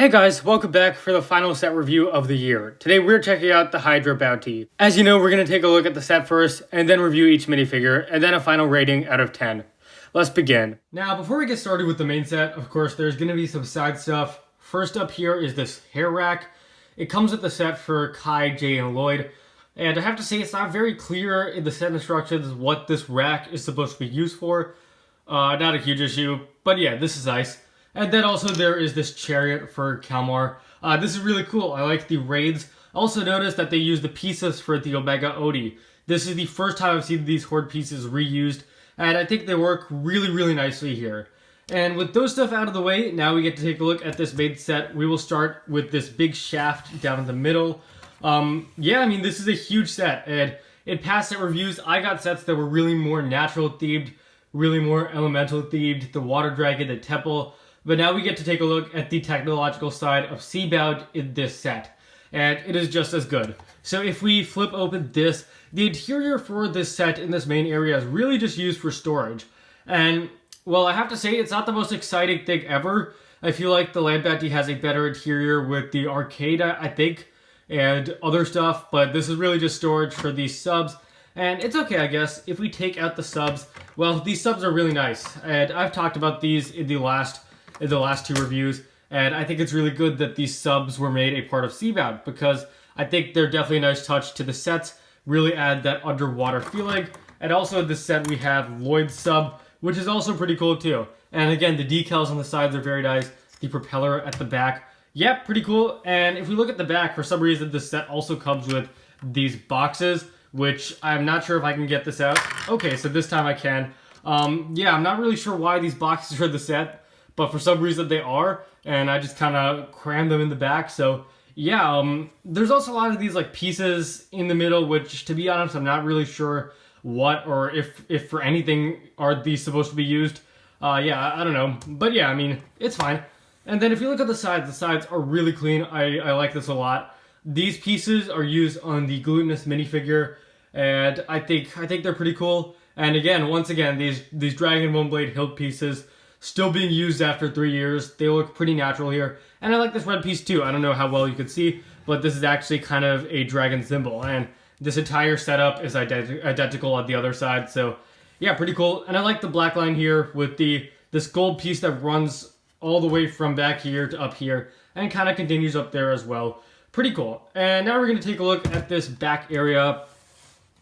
Hey guys, welcome back for the final set review of the year. Today we're checking out the Hydra Bounty. As you know, we're going to take a look at the set first, and then review each minifigure, and then a final rating out of 10. Let's begin. Now, before we get started with the main set, of course, there's going to be some side stuff. First up here is this hair rack. It comes with the set for Kai, Jay, and Lloyd. And I have to say, it's not very clear in the set instructions what this rack is supposed to be used for. Not a huge issue, but yeah, this is nice. And then also there is this chariot for Kalmar. This is really cool. I like the raids. Also notice that they use the pieces for the Omega Odie. This is the first time I've seen these Horde pieces reused, and I think they work really, really nicely here. And with those stuff out of the way, now we get to take a look at this main set. We will start with this big shaft down in the middle. Yeah, I mean, this is a huge set, and in past set reviews, I got sets that were really more natural themed, really more elemental themed, the water dragon, the temple. But now we get to take a look at the technological side of Seabound in this set, and it is just as good. So if we flip open this, the interior for this set in this main area is really just used for storage. And, well, I have to say, it's not the most exciting thing ever. I feel like the Land Bounty has a better interior with the arcade, I think, and other stuff, but this is really just storage for these subs. And it's okay, I guess. If we take out the subs, well, these subs are really nice, and I've talked about these in the last two reviews, and I think it's really good that these subs were made a part of Seabound, because I think they're definitely a nice touch to the sets, really add that underwater feeling. And also in this set we have Lloyd's sub, which is also pretty cool too. And again, the decals on the sides are very nice, the propeller at the back, yep, pretty cool. And if we look at the back, for some reason this set also comes with these boxes, which I'm not sure if I can get this out. Okay, so this time I can. Yeah, I'm not really sure why these boxes are in the set, but for some reason they are, and I just kind of crammed them in the back. So yeah, there's also a lot of these like pieces in the middle, which to be honest, I'm not really sure what or if for anything are these supposed to be used. Yeah, I don't know, but yeah, I mean, it's fine. And then if you look at the sides are really clean. I like this a lot. These pieces are used on the glutinous minifigure, and I think they're pretty cool. And again, once again, these Dragon Bone Blade hilt pieces, still being used after 3 years. They look pretty natural here. And I like this red piece too. I don't know how well you can see, but this is actually kind of a dragon symbol. And this entire setup is identical on the other side. So yeah, pretty cool. And I like the black line here with this gold piece that runs all the way from back here to up here and kind of continues up there as well. Pretty cool. And now we're going to take a look at this back area.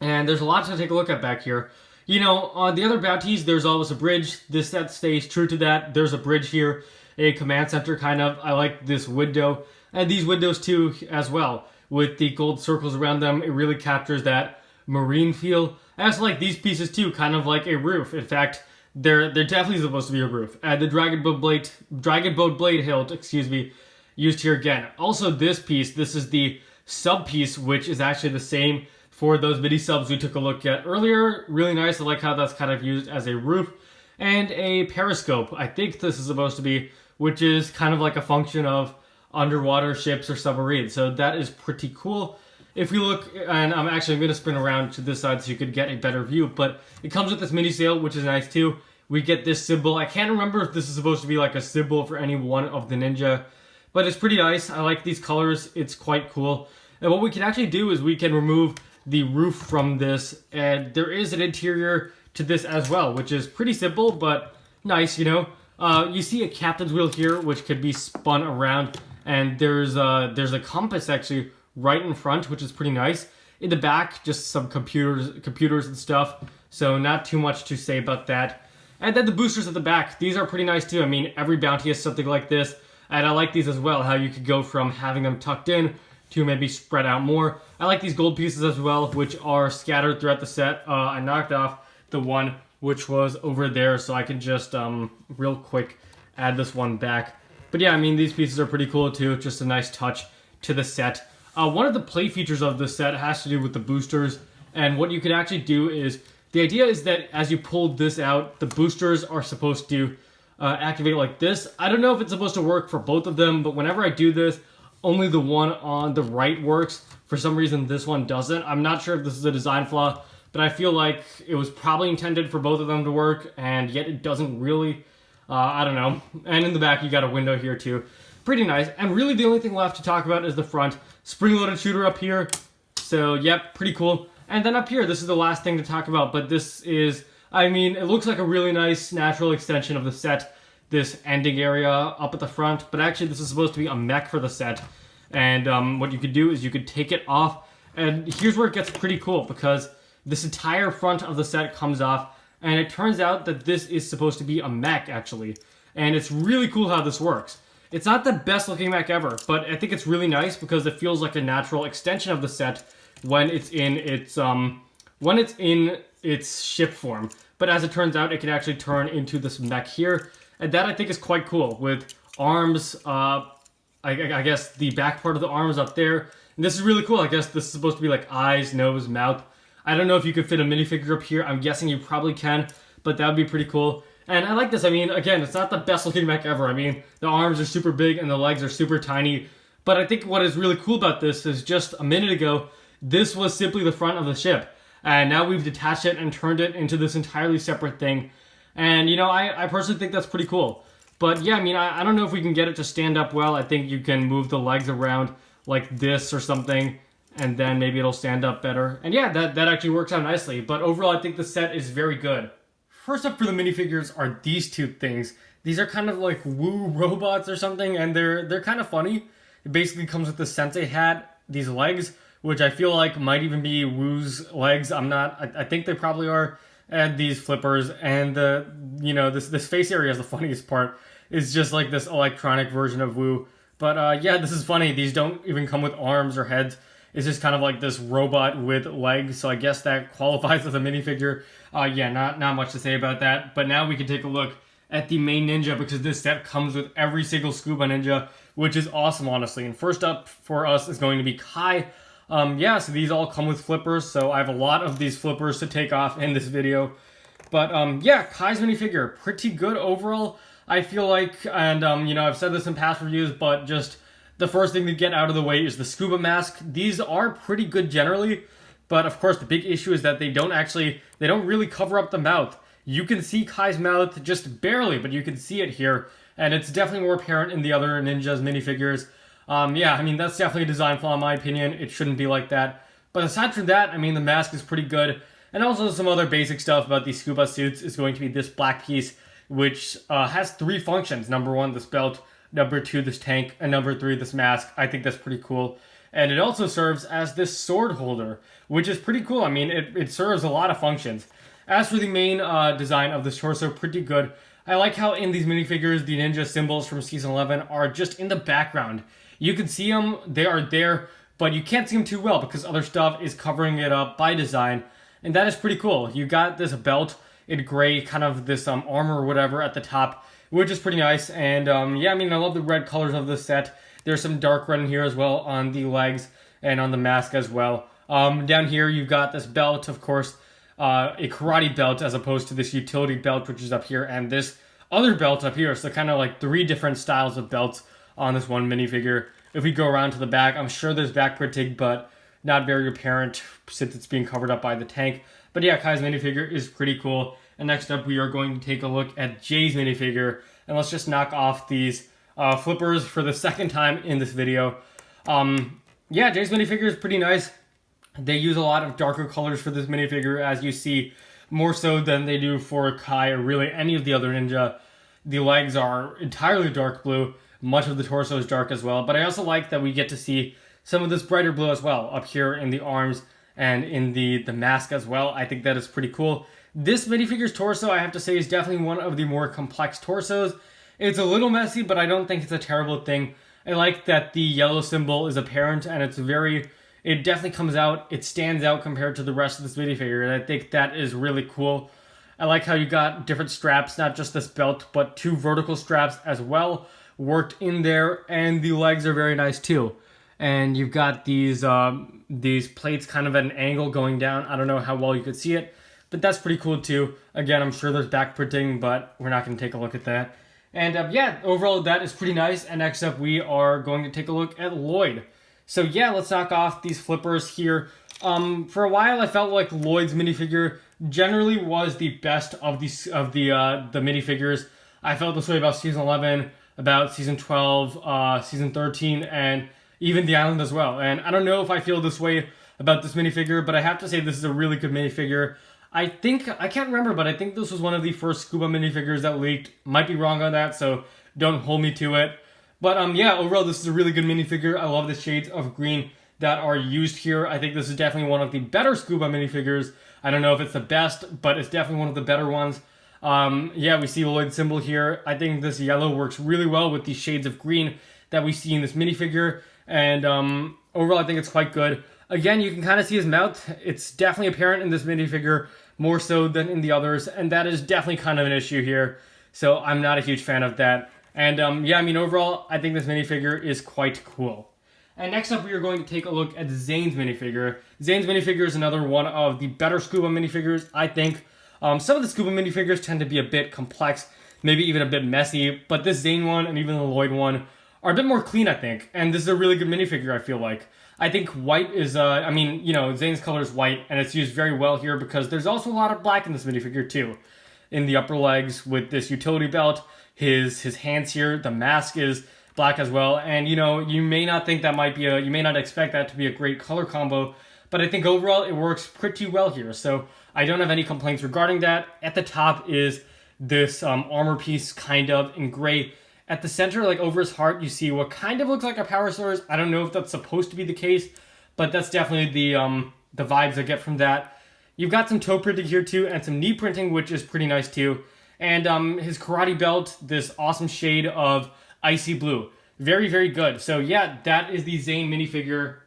And there's a lot to take a look at back here. You know, on the other bounties, there's always a bridge. This set stays true to that. There's a bridge here, a command center kind of. I like this window, and these windows too as well. With the gold circles around them, it really captures that marine feel. I also like these pieces too, kind of like a roof. In fact, they're definitely supposed to be a roof. And the Dragon Bone Blade hilt, used here again. Also this piece, this is the sub piece, which is actually the same for those mini subs we took a look at earlier. Really nice. I like how that's kind of used as a roof. And a periscope, I think this is supposed to be, which is kind of like a function of underwater ships or submarines. So that is pretty cool. If we look, and I'm going to spin around to this side so you could get a better view, but it comes with this mini sail, which is nice too. We get this symbol. I can't remember if this is supposed to be like a symbol for any one of the ninja, but it's pretty nice. I like these colors. It's quite cool. And what we can actually do is we can remove the roof from this, and there is an interior to this as well, which is pretty simple but nice, you know. You see a captain's wheel here, which could be spun around, and there's a compass actually right in front, which is pretty nice. In the back, just some computers and stuff, so not too much to say about that. And then the boosters at the back, these are pretty nice too. I mean, every bounty has something like this, and I like these as well, how you could go from having them tucked in to maybe spread out more. I like these gold pieces as well, which are scattered throughout the set. I knocked off the one which was over there, so I can just real quick add this one back. But yeah, I mean, these pieces are pretty cool too. Just a nice touch to the set. One of the play features of this set has to do with the boosters, and what you can actually do is, the idea is that as you pull this out, the boosters are supposed to activate like this. I don't know if it's supposed to work for both of them, but whenever I do this, only the one on the right works. For some reason, this one doesn't. I'm not sure if this is a design flaw, but I feel like it was probably intended for both of them to work, and yet it doesn't really. I don't know. And in the back, you got a window here too. pretty nice. And really the only thing left to talk about is the front. Spring-loaded shooter up here. So, yep, pretty cool. And then up here, this is the last thing to talk about, but this is, I mean, it looks like a really nice natural extension of the set, this ending area up at the front, but actually this is supposed to be a mech for the set. And what you could do is you could take it off, and here's where it gets pretty cool, because this entire front of the set comes off, and it turns out that this is supposed to be a mech, actually. And it's really cool how this works. It's not the best looking mech ever, but I think it's really nice because it feels like a natural extension of the set when it's in its ship form. But as it turns out, it can actually turn into this mech here, and that I think is quite cool, with arms, I guess the back part of the arms up there. And this is really cool. I guess this is supposed to be like eyes, nose, mouth. I don't know if you could fit a minifigure up here. I'm guessing you probably can, but that would be pretty cool. And I like this. I mean, again, it's not the best looking mech ever. I mean, the arms are super big and the legs are super tiny. But I think what is really cool about this is just a minute ago, this was simply the front of the ship. And now we've detached it and turned it into this entirely separate thing. And, you know, I personally think that's pretty cool. But yeah, I mean, I don't know if we can get it to stand up well. I think you can move the legs around like this or something, and then maybe it'll stand up better. And yeah, that actually works out nicely. But overall, I think the set is very good. First up for the minifigures are these two things. These are kind of like woo robots or something, and they're kind of funny. It basically comes with the sensei hat, these legs, which I feel like might even be Woo's legs. I think they probably are. And these flippers, and this face area is the funniest part. It's just like this electronic version of Woo. But yeah, this is funny. These don't even come with arms or heads. It's just kind of like this robot with legs, so I guess that qualifies as a minifigure. Yeah, not much to say about that. But now we can take a look at the main ninja, because this set comes with every single scuba ninja, which is awesome, honestly. And first up for us is going to be Kai. Yeah, so these all come with flippers, so I have a lot of these flippers to take off in this video. But yeah, Kai's minifigure, pretty good overall, I feel like. And I've said this in past reviews, but just the first thing to get out of the way is the scuba mask. These are pretty good generally, but of course the big issue is that they don't really cover up the mouth. You can see Kai's mouth just barely, but you can see it here, and it's definitely more apparent in the other ninjas minifigures. Yeah, I mean, that's definitely a design flaw in my opinion. It shouldn't be like that. But aside from that, I mean, the mask is pretty good. And also some other basic stuff about these scuba suits is going to be this black piece, which has three functions. Number one, this belt. Number two, this tank. And number three, this mask. I think that's pretty cool. And it also serves as this sword holder, which is pretty cool. I mean, it serves a lot of functions. As for the main design of this torso, pretty good. I like how in these minifigures, the ninja symbols from Season 11 are just in the background. You can see them, they are there, but you can't see them too well because other stuff is covering it up by design. And that is pretty cool. You got this belt in gray, kind of this armor or whatever at the top, which is pretty nice. And yeah, I mean, I love the red colors of this set. There's some dark red in here as well on the legs and on the mask as well. Down here, you've got this belt, of course, a karate belt as opposed to this utility belt, which is up here, and this other belt up here. So kind of like three different styles of belts on this one minifigure. If we go around to the back, I'm sure there's back printing, but not very apparent since it's being covered up by the tank. But yeah, Kai's minifigure is pretty cool. And next up, we are going to take a look at Jay's minifigure. And let's just knock off these flippers for the second time in this video. Yeah, Jay's minifigure is pretty nice. They use a lot of darker colors for this minifigure, as you see, more so than they do for Kai or really any of the other ninja. The legs are entirely dark blue. Much of the torso is dark as well, but I also like that we get to see some of this brighter blue as well up here in the arms and in the mask as well. I think that is pretty cool. This minifigure's torso, I have to say, is definitely one of the more complex torsos. It's a little messy, but I don't think it's a terrible thing. I like that the yellow symbol is apparent, and it definitely comes out. It stands out compared to the rest of this minifigure, and I think that is really cool. I like how you got different straps, not just this belt, but two vertical straps as well, worked in there, and the legs are very nice too. And you've got these plates kind of at an angle going down. I don't know how well you could see it, but that's pretty cool too. Again, I'm sure there's back printing, but we're not going to take a look at that. And yeah, overall that is pretty nice. And next up, we are going to take a look at Lloyd. So yeah, let's knock off these flippers here. For a while, I felt like Lloyd's minifigure generally was the best of the minifigures. I felt this way about Season 11. about season 12, season 13, and even the island as well. And I don't know if I feel this way about this minifigure, but I have to say this is a really good minifigure. I can't remember, but I think this was one of the first scuba minifigures that leaked. Might be wrong on that, so don't hold me to it. But yeah, overall this is a really good minifigure. I love the shades of green that are used here. I think this is definitely one of the better scuba minifigures. I don't know if it's the best, but it's definitely one of the better ones. Yeah, we see Lloyd's symbol here. I think this yellow works really well with these shades of green that we see in this minifigure. And overall, I think it's quite good. Again, you can kind of see his mouth. It's definitely apparent in this minifigure, more so than in the others. And that is definitely kind of an issue here. So I'm not a huge fan of that. And yeah, I mean, overall, I think this minifigure is quite cool. And next up, we are going to take a look at Zane's minifigure. Zane's minifigure is another one of the better scuba minifigures, I think. Some of the scuba minifigures tend to be a bit complex, maybe even a bit messy, but this Zane one and even the Lloyd one are a bit more clean, I think. And this is a really good minifigure, I feel like. I think white is, I mean, you know, Zane's color is white, and it's used very well here because there's also a lot of black in this minifigure, too. In the upper legs with this utility belt, his hands here, the mask is black as well. And, you know, you may not think that might be you may not expect that to be a great color combo, but I think overall it works pretty well here. So I don't have any complaints regarding that. At the top is this armor piece, kind of, in gray. At the center, like over his heart, you see what kind of looks like a power source. I don't know if that's supposed to be the case, but that's definitely the vibes I get from that. You've got some toe printing here too, and some knee printing, which is pretty nice too. And his karate belt, this awesome shade of icy blue. Very, very good. So yeah, that is the Zane minifigure.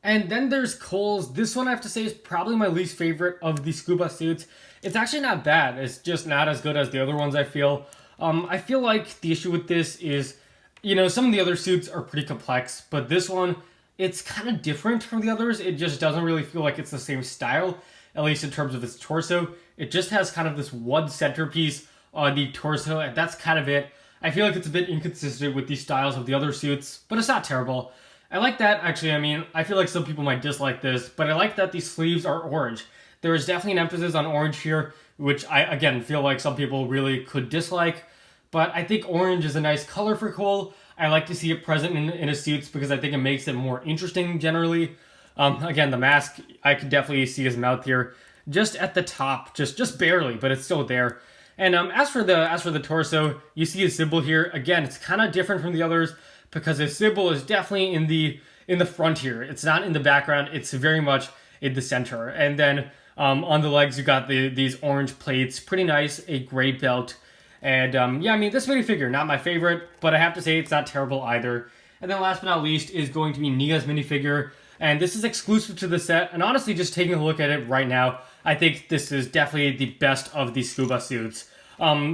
And then there's Cole's. This one I have to say is probably my least favorite of the scuba suits. It's actually not bad. It's just not as good as the other ones, I feel. I feel like the issue with this is, you know, some of the other suits are pretty complex, but this one, it's kind of different from the others. It just doesn't really feel like it's the same style, at least in terms of its torso. It just has kind of this one centerpiece on the torso, and that's kind of it. I feel like it's a bit inconsistent with the styles of the other suits, but it's not terrible. I like that, actually. I mean, I feel like some people might dislike this, but I like that the sleeves are orange. There is definitely an emphasis on orange here, which I, again, feel like some people really could dislike. But I think orange is a nice color for Cole. I like to see it present in his suits because I think it makes it more interesting generally. Again, the mask, I can definitely see his mouth here. Just at the top, just barely, but it's still there. And as for the torso, you see his symbol here. Again, it's kind of different from the others because his symbol is definitely in the front here. It's not in the background. It's very much in the center. And then on the legs, you got these orange plates. Pretty nice. A gray belt. And yeah, I mean, this minifigure, not my favorite, but I have to say it's not terrible either. And then last but not least is going to be Nia's minifigure. And this is exclusive to the set. And honestly, just taking a look at it right now, I think this is definitely the best of the scuba suits.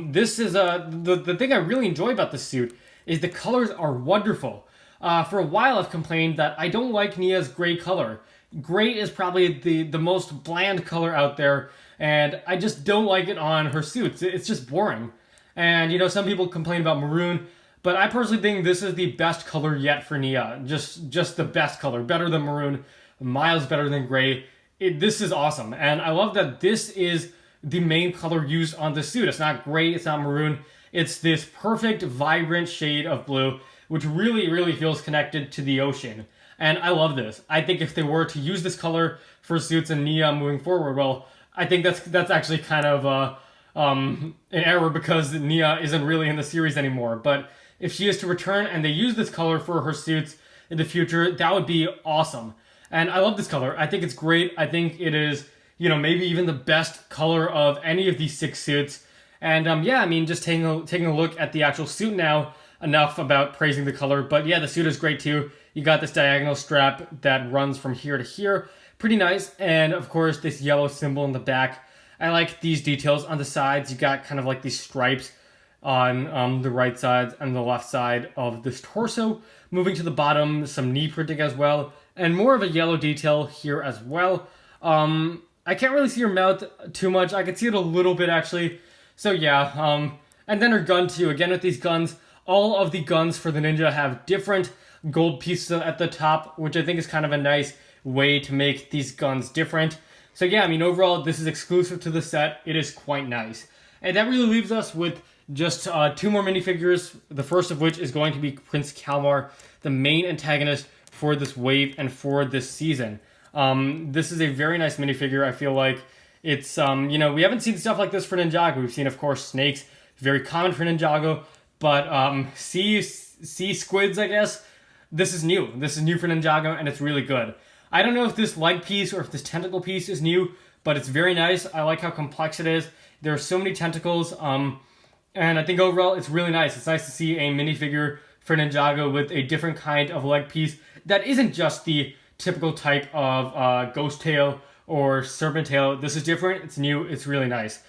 This is the thing I really enjoy about this suit is the colors are wonderful. For a while, I've complained that I don't like Nia's gray color. Gray is probably the most bland color out there, and I just don't like it on her suits. It's just boring. And, you know, some people complain about maroon, but I personally think this is the best color yet for Nia. Just the best color. Better than maroon. Miles better than gray. This is awesome. And I love that this is the main color used on the suit. It's not gray. It's not maroon. It's this perfect, vibrant shade of blue, which really, really feels connected to the ocean. And I love this. I think if they were to use this color for suits and Nia moving forward, well, I think that's actually kind of an error because Nia isn't really in the series anymore. But if she is to return and they use this color for her suits in the future, that would be awesome. And I love this color. I think it's great. I think it is, you know, maybe even the best color of any of these 6 suits. And yeah, I mean, just taking a look at the actual suit now, enough about praising the color. But yeah, the suit is great too. You got this diagonal strap that runs from here to here. Pretty nice. And of course, this yellow symbol in the back. I like these details on the sides. You got kind of like these stripes on the right side and the left side of this torso. Moving to the bottom, some knee printing as well. And more of a yellow detail here as well. I can't really see her mouth too much. I can see it a little bit actually. So yeah, and then her gun too. Again with these guns, all of the guns for the Ninja have different gold pieces at the top, which I think is kind of a nice way to make these guns different. So yeah, I mean overall this is exclusive to the set. It is quite nice. And that really leaves us with just two more minifigures, the first of which is going to be Prince Kalmar, the main antagonist for this wave and for this season. This is a very nice minifigure. I feel like it's, we haven't seen stuff like this for Ninjago. We've seen, of course, snakes, very common for Ninjago, but sea squids, I guess. This is new. This is new for Ninjago, and it's really good. I don't know if this leg piece or if this tentacle piece is new, but it's very nice. I like how complex it is. There are so many tentacles, and I think overall it's really nice. It's nice to see a minifigure for Ninjago with a different kind of leg piece that isn't just the typical type of ghost tail or serpent tail. This is different. It's new. It's really nice.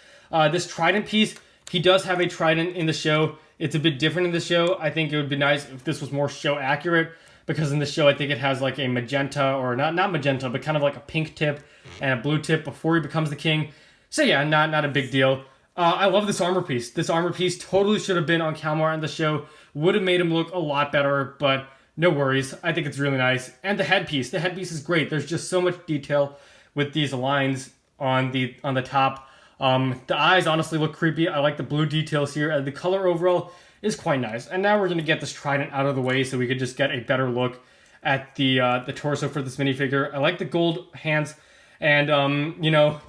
This trident piece, he does have a trident in the show. It's a bit different in the show. I think it would be nice if this was more show accurate, because in the show I think it has like a magenta, or not magenta, but kind of like a pink tip and a blue tip before he becomes the king. So yeah, not a big deal. I love this armor piece. This armor piece totally should have been on Kalmar in the show. Would have made him look a lot better, but no worries. I think it's really nice. And the headpiece. The headpiece is great. There's just so much detail with these lines on the top. The eyes honestly look creepy. I like the blue details here. The color overall is quite nice. And now we're going to get this trident out of the way so we could just get a better look at the torso for this minifigure. I like the gold hands and,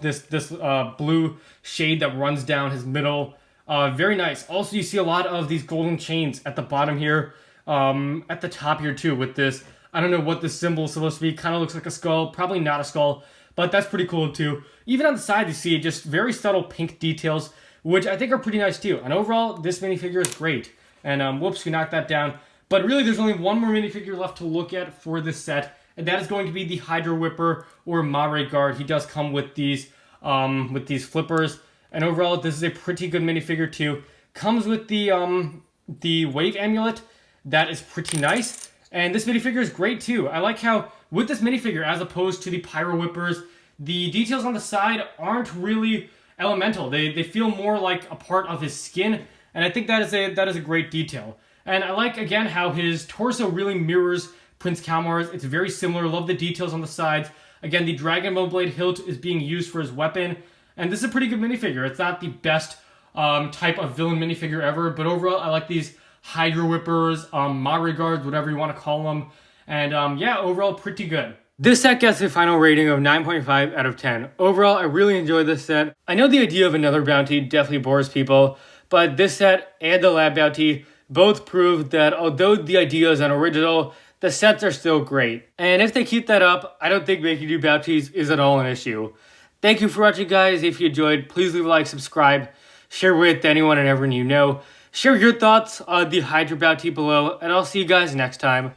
this blue shade that runs down his middle. Very nice. Also, you see a lot of these golden chains at the bottom here, at the top here too with this. I don't know what this symbol is supposed to be. Kind of looks like a skull. Probably not a skull, but that's pretty cool too. Even on the side, you see just very subtle pink details, which I think are pretty nice too. And overall, this minifigure is great. And whoops, we knocked that down. But really, there's only one more minifigure left to look at for this set, and that is going to be the Hydra Whipper or Mare Guard. He does come with these flippers. And overall, this is a pretty good minifigure too. Comes with the wave amulet. That is pretty nice. And this minifigure is great too. I like how with this minifigure, as opposed to the Pyro Whippers, the details on the side aren't really elemental. They feel more like a part of his skin, and I think that is a great detail. And I like again how his torso really mirrors Prince Kalmar's. It's very similar. Love the details on the sides. Again, the Dragon Bone Blade hilt is being used for his weapon, and this is a pretty good minifigure. It's not the best type of villain minifigure ever, but overall I like these Hydra Whippers, Mare Guards, whatever you want to call them. And yeah, overall pretty good. This set gets a final rating of 9.5 out of 10. Overall, I really enjoyed this set. I know the idea of another bounty definitely bores people, but this set and the lab bounty both prove that although the idea is unoriginal, the sets are still great. And if they keep that up, I don't think making new bounties is at all an issue. Thank you for watching, guys. If you enjoyed, please leave a like, subscribe, share with anyone and everyone you know. Share your thoughts on the Hydra bounty below, and I'll see you guys next time.